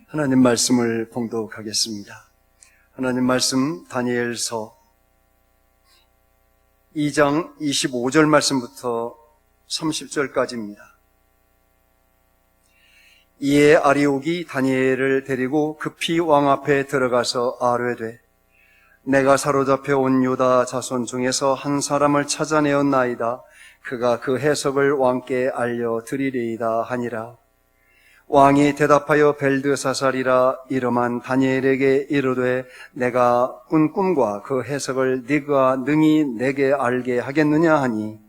하나님 말씀을 봉독하겠습니다. 하나님 말씀 다니엘서 2장 25절 말씀부터 30절까지입니다. 이에 아리옥이 다니엘을 데리고 급히 왕 앞에 들어가서 아뢰되 내가 사로잡혀 온 유다 자손 중에서 한 사람을 찾아내었나이다. 그가 그 해석을 왕께 알려드리리이다 하니라. 왕이 대답하여 벨드사살이라 이름한 다니엘에게 이르되 내가 꾼 꿈과 그 해석을 네가 능히 내게 알게 하겠느냐 하니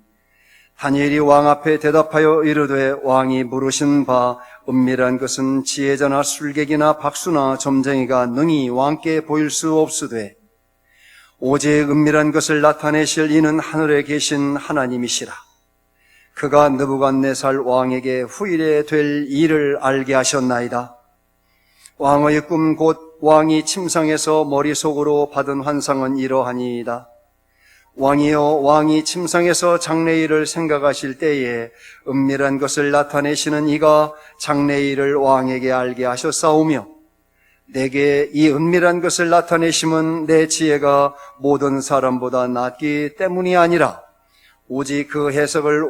다니엘이 왕 앞에 대답하여 이르되 왕이 물으신 바 은밀한 것은 지혜자나 술객이나 박수나 점쟁이가 능히 왕께 보일 수 없으되 오직 은밀한 것을 나타내실 이는 하늘에 계신 하나님이시라. 그가 느부갓네살 왕에게 후일에 될 일을 알게 하셨나이다. 왕의 꿈 곧 왕이 침상에서 머릿속으로 받은 환상은 이러하니이다. 왕이여, 왕이 침상에서 장래일을 생각하실 때에 은밀한 것을 나타내시는 이가 장래일을 왕에게 알게 하셨사오며 내게 이 은밀한 것을 나타내심은 내 지혜가 모든 사람보다 낫기 때문이 아니라 오직 그 해석을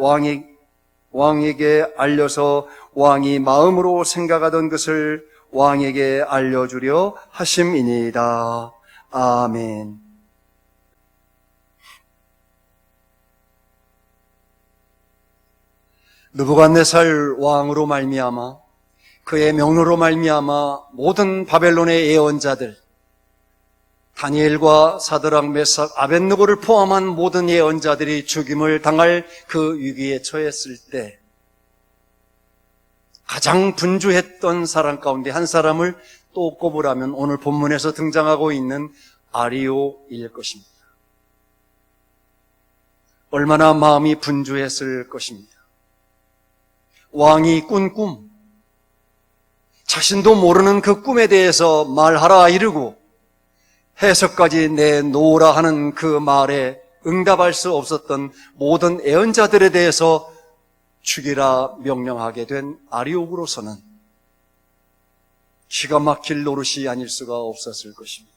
왕에게 알려서 왕이 마음으로 생각하던 것을 왕에게 알려주려 하심이니이다. 아멘. 느부갓네살 왕으로 말미암아 그의 명로로 말미암아 모든 바벨론의 예언자들 다니엘과 사드락, 메삭, 아벳느고를 포함한 모든 예언자들이 죽임을 당할 그 위기에 처했을 때 가장 분주했던 사람 가운데 한 사람을 또 꼽으라면 오늘 본문에서 등장하고 있는 아리오일 것입니다. 얼마나 마음이 분주했을 것입니다. 왕이 꾼 꿈, 자신도 모르는 그 꿈에 대해서 말하라 이르고 해석까지 내놓으라 하는 그 말에 응답할 수 없었던 모든 예언자들에 대해서 죽이라 명령하게 된 아리옥으로서는 기가 막힐 노릇이 아닐 수가 없었을 것입니다.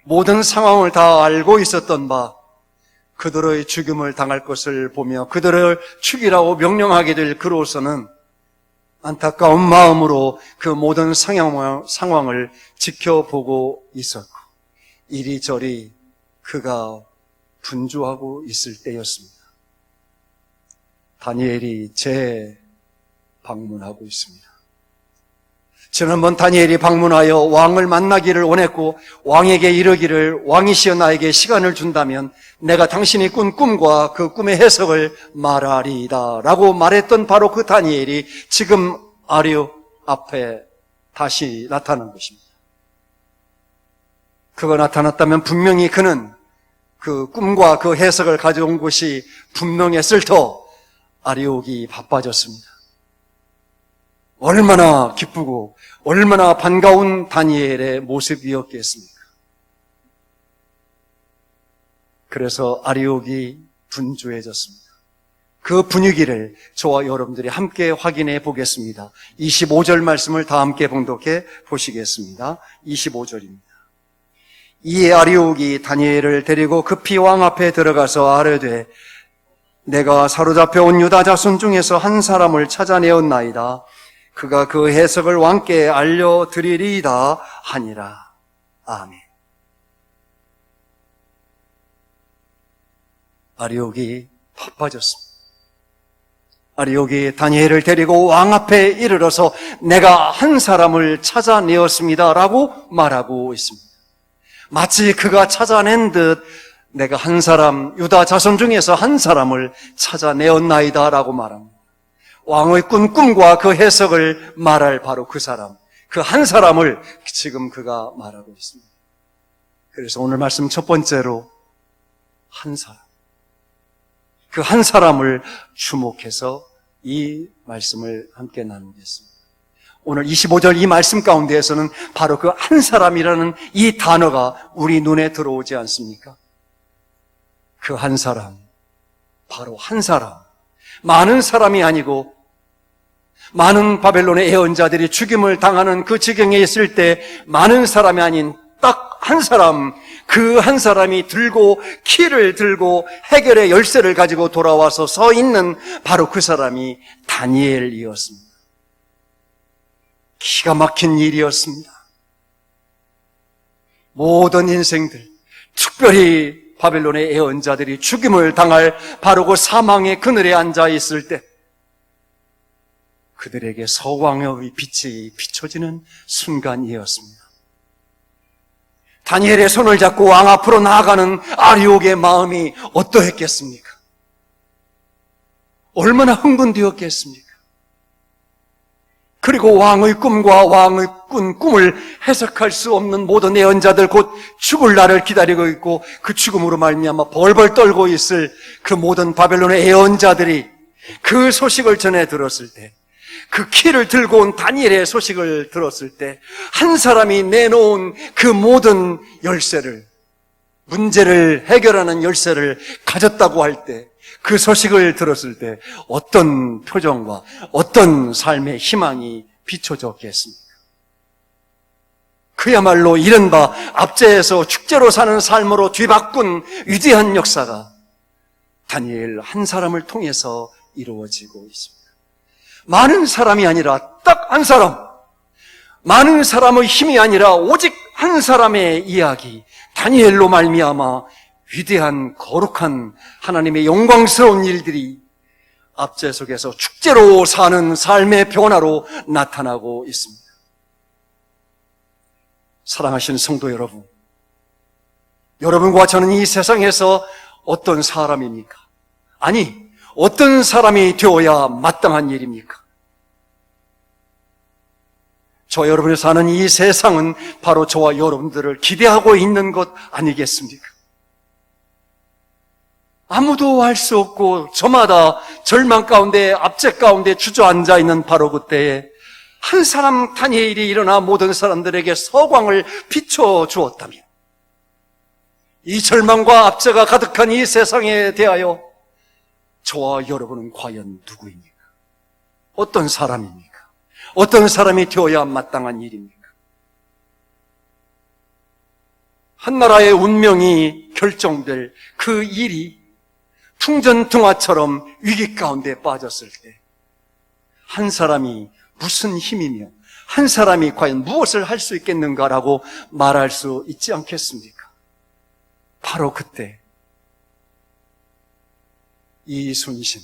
모든 상황을 다 알고 있었던 바 그들의 죽임을 당할 것을 보며 그들을 죽이라고 명령하게 될 그로서는 안타까운 마음으로 그 모든 상황을 지켜보고 있었고 이리저리 그가 분주하고 있을 때였습니다. 다니엘이 재방문하고 있습니다. 지난번 다니엘이 방문하여 왕을 만나기를 원했고 왕에게 이르기를 왕이시여 나에게 시간을 준다면 내가 당신이 꾼 꿈과 그 꿈의 해석을 말하리이다 라고 말했던 바로 그 다니엘이 지금 아리옥 앞에 다시 나타난 것입니다. 그가 나타났다면 분명히 그는 그 꿈과 그 해석을 가져온 것이 분명했을 터 아리옥이 바빠졌습니다. 얼마나 기쁘고 얼마나 반가운 다니엘의 모습이었겠습니까? 그래서 아리옥이 분주해졌습니다. 그 분위기를 저와 여러분들이 함께 확인해 보겠습니다. 25절 말씀을 다 함께 봉독해 보시겠습니다. 25절입니다. 이에 아리옥이 다니엘을 데리고 급히 왕 앞에 들어가서 아뢰되 내가 사로잡혀 온 유다 자손 중에서 한 사람을 찾아내었나이다. 그가 그 해석을 왕께 알려드리리이다 하니라. 아멘. 아리옥이 바빠졌습니다. 아리옥이 다니엘을 데리고 왕 앞에 이르러서 내가 한 사람을 찾아내었습니다 라고 말하고 있습니다. 마치 그가 찾아낸 듯 내가 한 사람, 유다 자손 중에서 한 사람을 찾아내었나이다 라고 말합니다. 왕의 꾼 꿈과 그 해석을 말할 바로 그 사람, 그 한 사람을 지금 그가 말하고 있습니다. 그래서 오늘 말씀 첫 번째로 한 사람, 그 한 사람을 주목해서 이 말씀을 함께 나누겠습니다. 오늘 25절 이 말씀 가운데에서는 바로 그 한 사람이라는 이 단어가 우리 눈에 들어오지 않습니까? 그 한 사람, 바로 한 사람, 많은 사람이 아니고 많은 바벨론의 예언자들이 죽임을 당하는 그 지경에 있을 때 많은 사람이 아닌 딱 한 사람, 그 한 사람이 키를 들고 해결의 열쇠를 가지고 돌아와서 서 있는 바로 그 사람이 다니엘이었습니다. 기가 막힌 일이었습니다. 모든 인생들, 특별히 바벨론의 예언자들이 죽임을 당할 바로 그 사망의 그늘에 앉아 있을 때 그들에게 서광의 빛이 비춰지는 순간이었습니다. 다니엘의 손을 잡고 왕 앞으로 나아가는 아리옥의 마음이 어떠했겠습니까? 얼마나 흥분되었겠습니까? 그리고 왕의 꿈과 왕의 꾼 꿈을 해석할 수 없는 모든 예언자들, 곧 죽을 날을 기다리고 있고 그 죽음으로 말미암아 벌벌 떨고 있을 그 모든 바벨론의 예언자들이 그 소식을 전해 들었을 때, 그 키를 들고 온 다니엘의 소식을 들었을 때, 한 사람이 내놓은 그 모든 열쇠를, 문제를 해결하는 열쇠를 가졌다고 할 때, 그 소식을 들었을 때 어떤 표정과 어떤 삶의 희망이 비춰졌겠습니까? 그야말로 이른바 압제에서 축제로 사는 삶으로 뒤바꾼 위대한 역사가 다니엘 한 사람을 통해서 이루어지고 있습니다. 많은 사람이 아니라 딱 한 사람, 많은 사람의 힘이 아니라 오직 한 사람의 이야기, 다니엘로 말미암아 위대한 거룩한 하나님의 영광스러운 일들이 압제 속에서 축제로 사는 삶의 변화로 나타나고 있습니다. 사랑하시는 성도 여러분, 여러분과 저는 이 세상에서 어떤 사람입니까? 아니, 어떤 사람이 되어야 마땅한 일입니까? 저 여러분이 사는 이 세상은 바로 저와 여러분들을 기대하고 있는 것 아니겠습니까? 아무도 알 수 없고 저마다 절망 가운데, 압제 가운데 주저앉아 있는 바로 그때에 한 사람 다니엘이 일어나 모든 사람들에게 서광을 비춰주었다면, 이 절망과 압제가 가득한 이 세상에 대하여 저와 여러분은 과연 누구입니까? 어떤 사람입니까? 어떤 사람이 되어야 마땅한 일입니까? 한 나라의 운명이 결정될 그 일이 풍전등화처럼 위기 가운데 빠졌을 때 한 사람이 무슨 힘이며 한 사람이 과연 무엇을 할 수 있겠는가라고 말할 수 있지 않겠습니까? 바로 그때 이순신,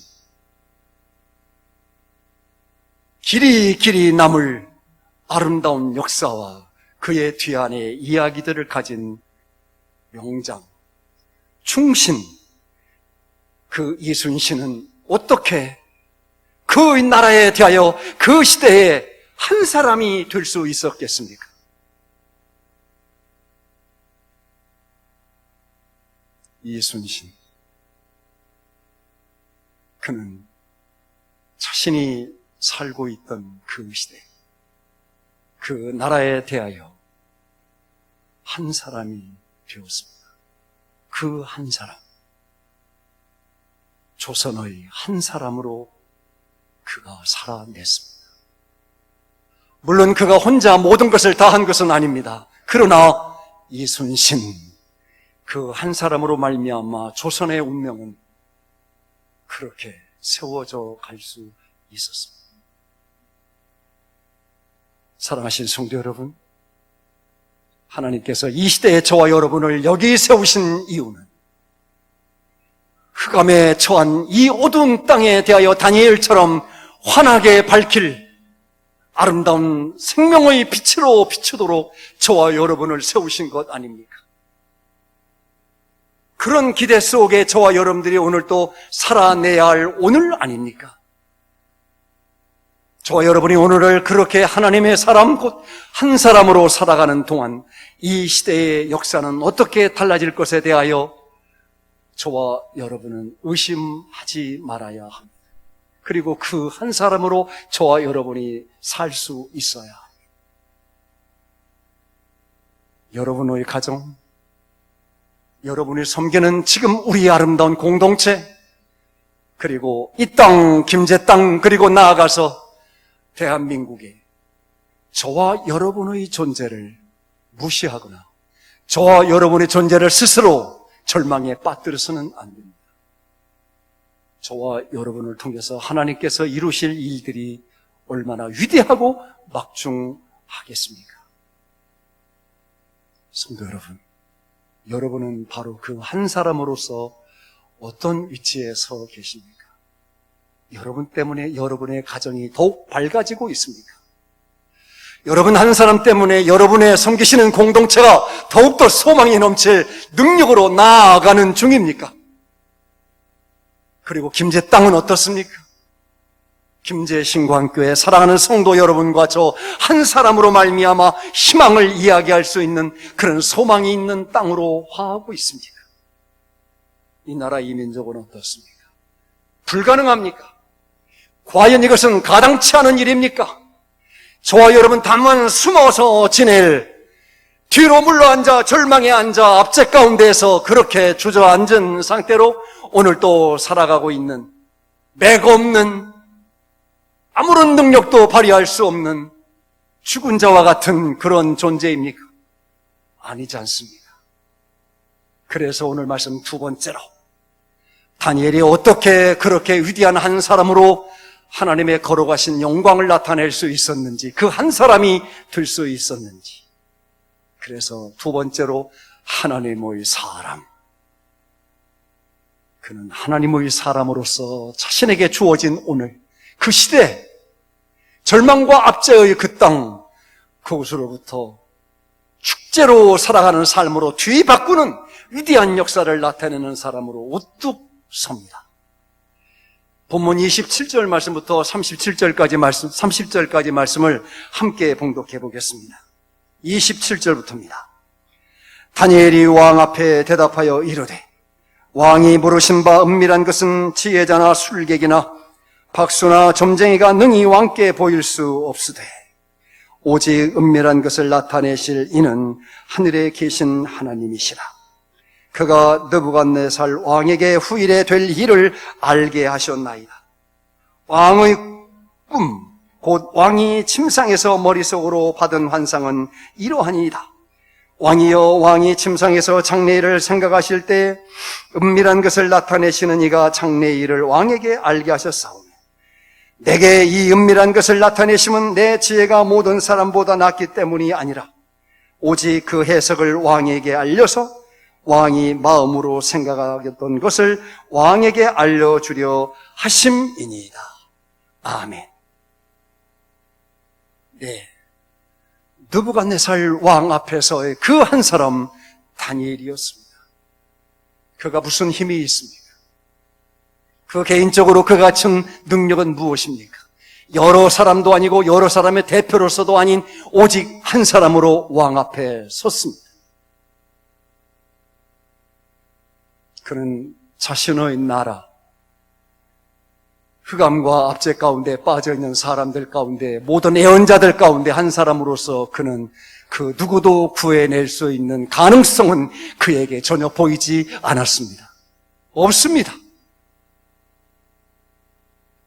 길이 남을 아름다운 역사와 그의 뒤안에 이야기들을 가진 명장, 충신, 그 이순신은 어떻게 그 나라에 대하여 그 시대에 한 사람이 될 수 있었겠습니까? 이순신, 그는 자신이 살고 있던 그 시대, 그 나라에 대하여 한 사람이 되었습니다. 그 한 사람, 조선의 한 사람으로 그가 살아냈습니다. 물론 그가 혼자 모든 것을 다 한 것은 아닙니다. 그러나 이순신, 그 한 사람으로 말미암아 조선의 운명은 그렇게 세워져 갈 수 있었습니다. 사랑하신 성도 여러분, 하나님께서 이 시대에 저와 여러분을 여기 세우신 이유는 흑암에 처한 이 어두운 땅에 대하여 다니엘처럼 환하게 밝힐 아름다운 생명의 빛으로 비추도록 저와 여러분을 세우신 것 아닙니까? 그런 기대 속에 저와 여러분들이 오늘 또 살아내야 할 오늘 아닙니까? 저와 여러분이 오늘을 그렇게 하나님의 사람, 곧 한 사람으로 살아가는 동안 이 시대의 역사는 어떻게 달라질 것에 대하여 저와 여러분은 의심하지 말아야 합니다. 그리고 그 한 사람으로 저와 여러분이 살 수 있어야 합니다. 여러분의 가정, 여러분이 섬기는 지금 우리의 아름다운 공동체, 그리고 이 땅, 김제 땅, 그리고 나아가서 대한민국에 저와 여러분의 존재를 무시하거나 저와 여러분의 존재를 스스로 절망에 빠뜨려서는 안 됩니다. 저와 여러분을 통해서 하나님께서 이루실 일들이 얼마나 위대하고 막중하겠습니까? 성도 여러분, 여러분은 바로 그 한 사람으로서 어떤 위치에 서 계십니까? 여러분 때문에 여러분의 가정이 더욱 밝아지고 있습니까? 여러분 한 사람 때문에 여러분의 섬기시는 공동체가 더욱더 소망이 넘칠 능력으로 나아가는 중입니까? 그리고 김제 땅은 어떻습니까? 김제 신광교회 사랑하는 성도 여러분과 저 한 사람으로 말미암아 희망을 이야기할 수 있는 그런 소망이 있는 땅으로 화하고 있습니까? 이 나라 이 민족은 어떻습니까? 불가능합니까? 과연 이것은 가당치 않은 일입니까? 저와 여러분 다만 숨어서 지낼, 뒤로 물러앉아 절망에 앉아 압제 가운데에서 그렇게 주저앉은 상태로 오늘 또 살아가고 있는, 맥 없는, 아무런 능력도 발휘할 수 없는 죽은 자와 같은 그런 존재입니까? 아니지 않습니다. 그래서 오늘 말씀 두 번째로, 다니엘이 어떻게 그렇게 위대한 한 사람으로 하나님의 걸어가신 영광을 나타낼 수 있었는지, 그 한 사람이 될 수 있었는지. 그래서 두 번째로 하나님의 사람. 그는 하나님의 사람으로서 자신에게 주어진 오늘, 그 시대, 절망과 압제의 그 땅, 그곳으로부터 축제로 살아가는 삶으로 뒤바꾸는 위대한 역사를 나타내는 사람으로 우뚝 섭니다. 본문 27절 말씀부터 30절까지 말씀을 함께 봉독해 보겠습니다. 27절부터입니다. 다니엘이 왕 앞에 대답하여 이르되, 왕이 물으신 바 은밀한 것은 지혜자나 술객이나 박수나 점쟁이가 능히 왕께 보일 수 없으되 오직 은밀한 것을 나타내실 이는 하늘에 계신 하나님이시라. 그가 느부갓네살 왕에게 후일에 될 일을 알게 하셨나이다. 왕의 꿈, 곧 왕이 침상에서 머릿속으로 받은 환상은 이러하니이다. 왕이여, 왕이 침상에서 장래일을 생각하실 때 은밀한 것을 나타내시는 이가 장래일을 왕에게 알게 하셨사오며, 내게 이 은밀한 것을 나타내심은 내 지혜가 모든 사람보다 낫기 때문이 아니라 오직 그 해석을 왕에게 알려서 왕이 마음으로 생각하겠던 것을 왕에게 알려주려 하심이니이다. 아멘. 네, 느부갓네살 왕 앞에서의 그 한 사람 다니엘이었습니다. 그가 무슨 힘이 있습니까? 그 개인적으로 그가 갖춘 능력은 무엇입니까? 여러 사람도 아니고 여러 사람의 대표로서도 아닌 오직 한 사람으로 왕 앞에 섰습니다. 그는 자신의 나라, 흑암과 압제 가운데 빠져있는 사람들 가운데, 모든 애언자들 가운데 한 사람으로서 그는 그 누구도 구해낼 수 있는 가능성은 그에게 전혀 보이지 않았습니다. 없습니다.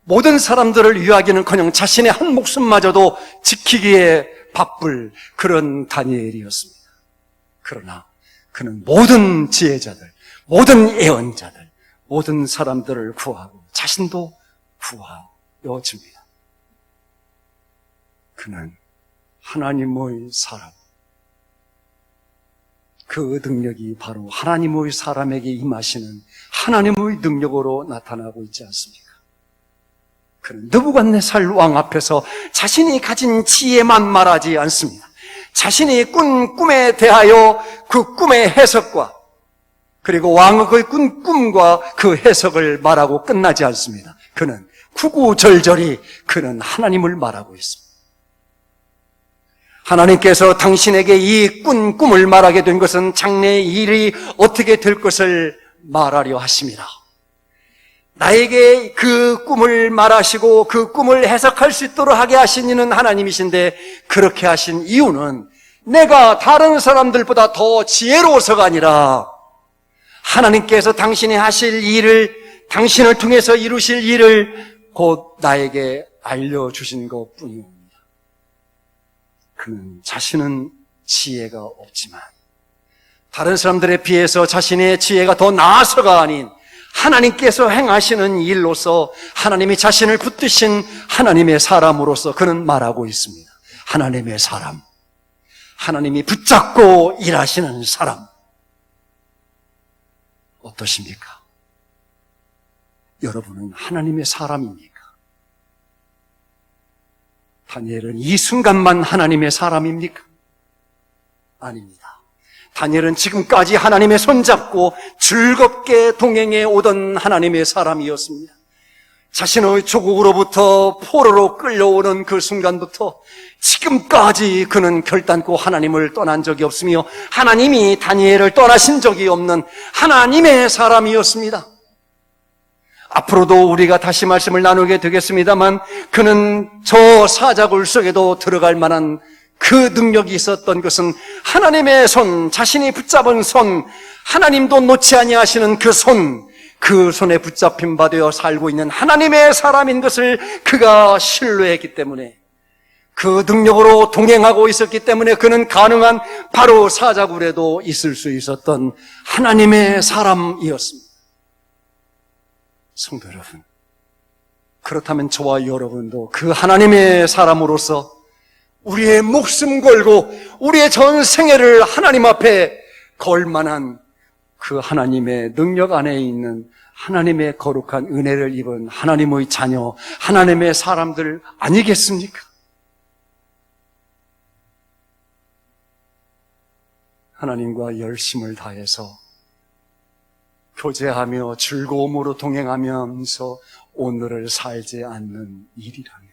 모든 사람들을 위하기는커녕 자신의 한 목숨마저도 지키기에 바쁠 그런 다니엘이었습니다. 그러나 그는 모든 지혜자들, 모든 애언자들, 모든 사람들을 구하고 자신도 구하여집니다. 그는 하나님의 사람, 그 능력이 바로 하나님의 사람에게 임하시는 하나님의 능력으로 나타나고 있지 않습니까? 그는 느부갓네살 왕 앞에서 자신이 가진 지혜만 말하지 않습니다. 자신이 꾼 꿈에 대하여 그 꿈의 해석과 그리고 왕의 그 꾼 꿈과 그 해석을 말하고 끝나지 않습니다. 그는 구구절절히 그는 하나님을 말하고 있습니다. 하나님께서 당신에게 이 꾼 꿈을 말하게 된 것은 장래의 일이 어떻게 될 것을 말하려 하심이라. 나에게 그 꿈을 말하시고 그 꿈을 해석할 수 있도록 하게 하신 이는 하나님이신데, 그렇게 하신 이유는 내가 다른 사람들보다 더 지혜로워서가 아니라 하나님께서 당신이 하실 일을, 당신을 통해서 이루실 일을 곧 나에게 알려주신 것 뿐입니다. 그는 자신은 지혜가 없지만 다른 사람들에 비해서 자신의 지혜가 더 나아서가 아닌 하나님께서 행하시는 일로서 하나님이 자신을 붙드신 하나님의 사람으로서 그는 말하고 있습니다. 하나님의 사람, 하나님이 붙잡고 일하시는 사람. 어떠십니까? 여러분은 하나님의 사람입니까? 다니엘은 이 순간만 하나님의 사람입니까? 아닙니다. 다니엘은 지금까지 하나님의 손잡고 즐겁게 동행해 오던 하나님의 사람이었습니다. 자신의 조국으로부터 포로로 끌려오는 그 순간부터 지금까지 그는 결단코 하나님을 떠난 적이 없으며 하나님이 다니엘을 떠나신 적이 없는 하나님의 사람이었습니다. 앞으로도 우리가 다시 말씀을 나누게 되겠습니다만 그는 저 사자굴 속에도 들어갈 만한 그 능력이 있었던 것은 하나님의 손, 자신이 붙잡은 손, 하나님도 놓지 아니하시는 그 손, 그 손에 붙잡힌 바 되어 살고 있는 하나님의 사람인 것을 그가 신뢰했기 때문에 그 능력으로 동행하고 있었기 때문에 그는 가능한 바로 사자굴에도 있을 수 있었던 하나님의 사람이었습니다. 성도 여러분, 그렇다면 저와 여러분도 그 하나님의 사람으로서 우리의 목숨 걸고 우리의 전 생애를 하나님 앞에 걸 만한 그 하나님의 능력 안에 있는 하나님의 거룩한 은혜를 입은 하나님의 자녀, 하나님의 사람들 아니겠습니까? 하나님과 열심을 다해서 교제하며 즐거움으로 동행하면서 오늘을 살지 않는 일이라면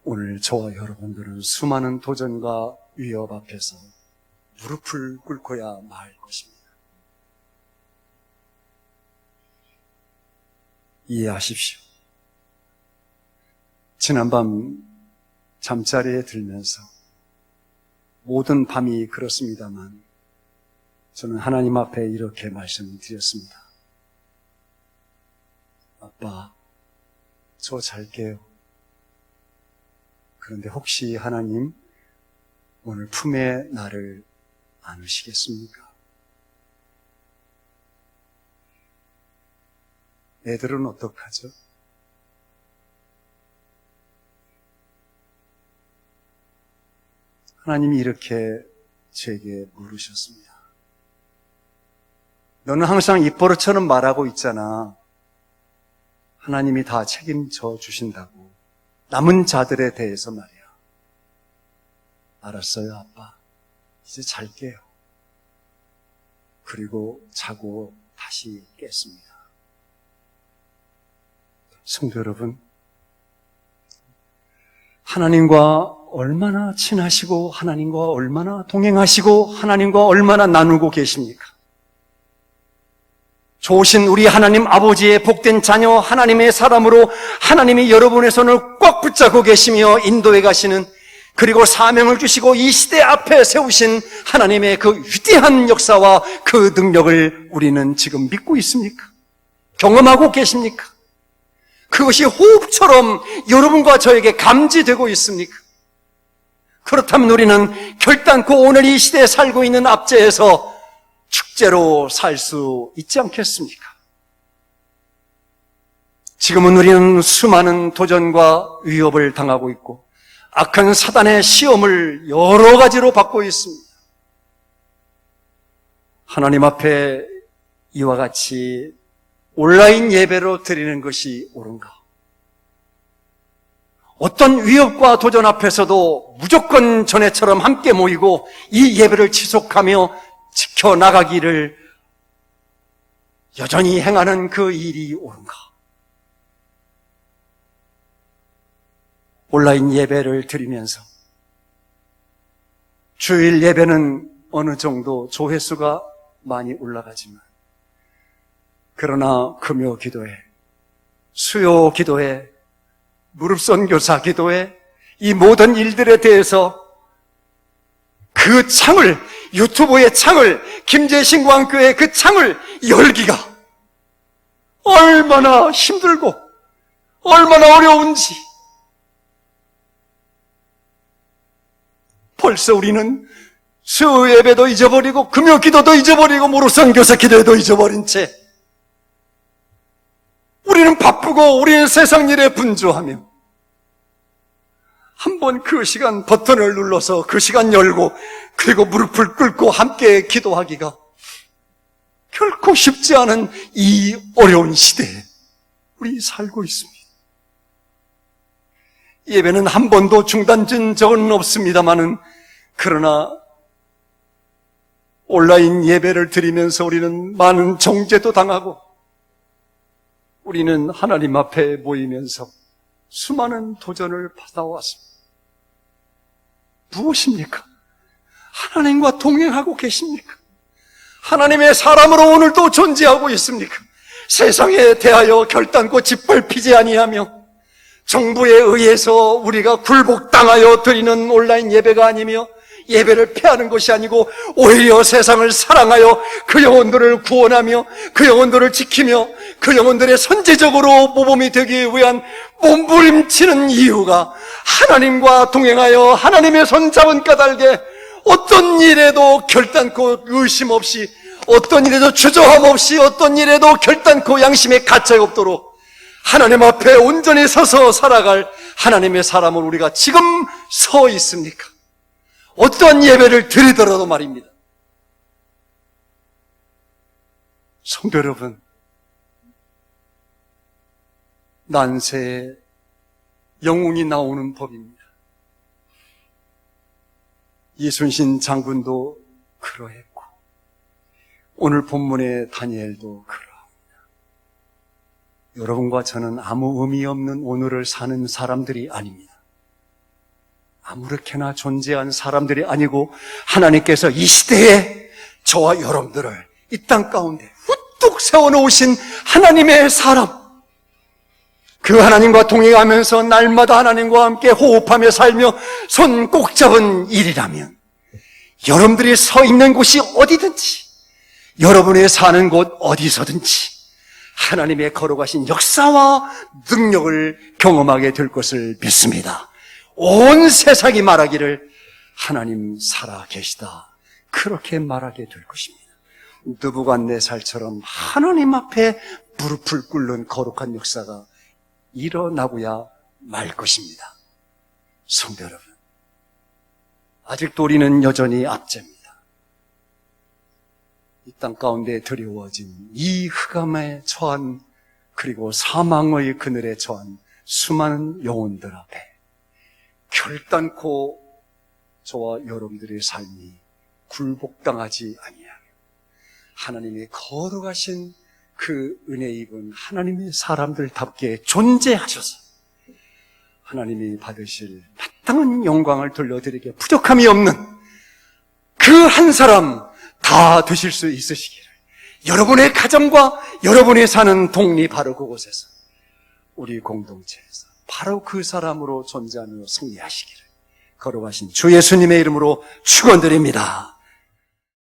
오늘 저와 여러분들은 수많은 도전과 위협 앞에서 무릎을 꿇고야 말 것입니다. 이해하십시오. 지난밤 잠자리에 들면서 모든 밤이 그렇습니다만 저는 하나님 앞에 이렇게 말씀드렸습니다. 아빠, 저 잘게요. 그런데 혹시 하나님 오늘 품에 나를 안으시겠습니까? 애들은 어떡하죠? 하나님이 이렇게 제게 물으셨습니다. 너는 항상 입버릇처럼 말하고 있잖아. 하나님이 다 책임져 주신다고. 남은 자들에 대해서 말이야. 알았어요, 아빠. 이제 잘게요. 그리고 자고 다시 깼습니다. 성도 여러분, 하나님과 얼마나 친하시고 하나님과 얼마나 동행하시고 하나님과 얼마나 나누고 계십니까? 좋으신 우리 하나님 아버지의 복된 자녀 하나님의 사람으로 하나님이 여러분의 손을 꽉 붙잡고 계시며 인도해 가시는, 그리고 사명을 주시고 이 시대 앞에 세우신 하나님의 그 위대한 역사와 그 능력을 우리는 지금 믿고 있습니까? 경험하고 계십니까? 그것이 호흡처럼 여러분과 저에게 감지되고 있습니까? 그렇다면 우리는 결단코 오늘 이 시대에 살고 있는 압제에서 축제로 살 수 있지 않겠습니까? 지금은 우리는 수많은 도전과 위협을 당하고 있고 악한 사단의 시험을 여러 가지로 받고 있습니다. 하나님 앞에 이와 같이 온라인 예배로 드리는 것이 옳은가? 어떤 위협과 도전 앞에서도 무조건 전에처럼 함께 모이고 이 예배를 지속하며 지켜나가기를 여전히 행하는 그 일이 옳은가? 온라인 예배를 드리면서 주일 예배는 어느 정도 조회수가 많이 올라가지만, 그러나 금요 기도회, 수요 기도회, 무릎 선교사 기도회, 이 모든 일들에 대해서 그 창을, 유튜브의 창을, 김재신 광교의 그 창을 열기가 얼마나 힘들고 얼마나 어려운지. 벌써 우리는 수요 예배도 잊어버리고 금요 기도도 잊어버리고 모로선 교사 기도도 잊어버린 채 우리는 바쁘고 우리는 세상 일에 분주하며 한번 그 시간 버튼을 눌러서 그 시간 열고 그리고 무릎을 꿇고 함께 기도하기가 결코 쉽지 않은 이 어려운 시대에 우리 살고 있습니다. 예배는 한 번도 중단된 적은 없습니다마는 그러나 온라인 예배를 드리면서 우리는 많은 정죄도 당하고 우리는 하나님 앞에 모이면서 수많은 도전을 받아왔습니다. 무엇입니까? 하나님과 동행하고 계십니까? 하나님의 사람으로 오늘도 존재하고 있습니까? 세상에 대하여 결단코 짓밟히지 아니하며 정부에 의해서 우리가 굴복당하여 드리는 온라인 예배가 아니며 예배를 패하는 것이 아니고 오히려 세상을 사랑하여 그 영혼들을 구원하며 그 영혼들을 지키며 그 영혼들의 선제적으로 모범이 되기 위한 몸부림치는 이유가 하나님과 동행하여 하나님의 손잡은 까닭에 어떤 일에도 결단코 의심 없이, 어떤 일에도 주저함 없이, 어떤 일에도 결단코 양심에 가차가 없도록 하나님 앞에 온전히 서서 살아갈 하나님의 사람을 우리가 지금 서 있습니까? 어떠한 예배를 드리더라도 말입니다. 성도 여러분, 난세에 영웅이 나오는 법입니다. 이순신 장군도 그러했고 오늘 본문의 다니엘도 그러합니다. 여러분과 저는 아무 의미 없는 오늘을 사는 사람들이 아닙니다. 아무렇게나 존재한 사람들이 아니고 하나님께서 이 시대에 저와 여러분들을 이 땅 가운데 우뚝 세워놓으신 하나님의 사람, 그 하나님과 동행하면서 날마다 하나님과 함께 호흡하며 살며 손 꼭 잡은 일이라면 여러분들이 서 있는 곳이 어디든지, 여러분이 사는 곳 어디서든지 하나님의 걸어가신 역사와 능력을 경험하게 될 것을 믿습니다. 온 세상이 말하기를 하나님 살아 계시다, 그렇게 말하게 될 것입니다. 느부갓네살처럼 하나님 앞에 무릎을 꿇는 거룩한 역사가 일어나고야 말 것입니다. 성도 여러분, 아직도 우리는 여전히 압제입니다. 이 땅 가운데 드리워진 이 흑암에 처한, 그리고 사망의 그늘에 처한 수많은 영혼들 앞에 결단코 저와 여러분들의 삶이 굴복당하지 아니하며 하나님이 거룩하신 그 은혜 입은 하나님의 사람들답게 존재하셔서 하나님이 받으실 마땅한 영광을 돌려드리기에 부족함이 없는 그 한 사람 다 되실 수 있으시기를, 여러분의 가정과 여러분이 사는 동리 바로 그곳에서, 우리 공동체에서 바로 그 사람으로 존재하며 승리하시기를 거룩하신 주 예수님의 이름으로 축원드립니다.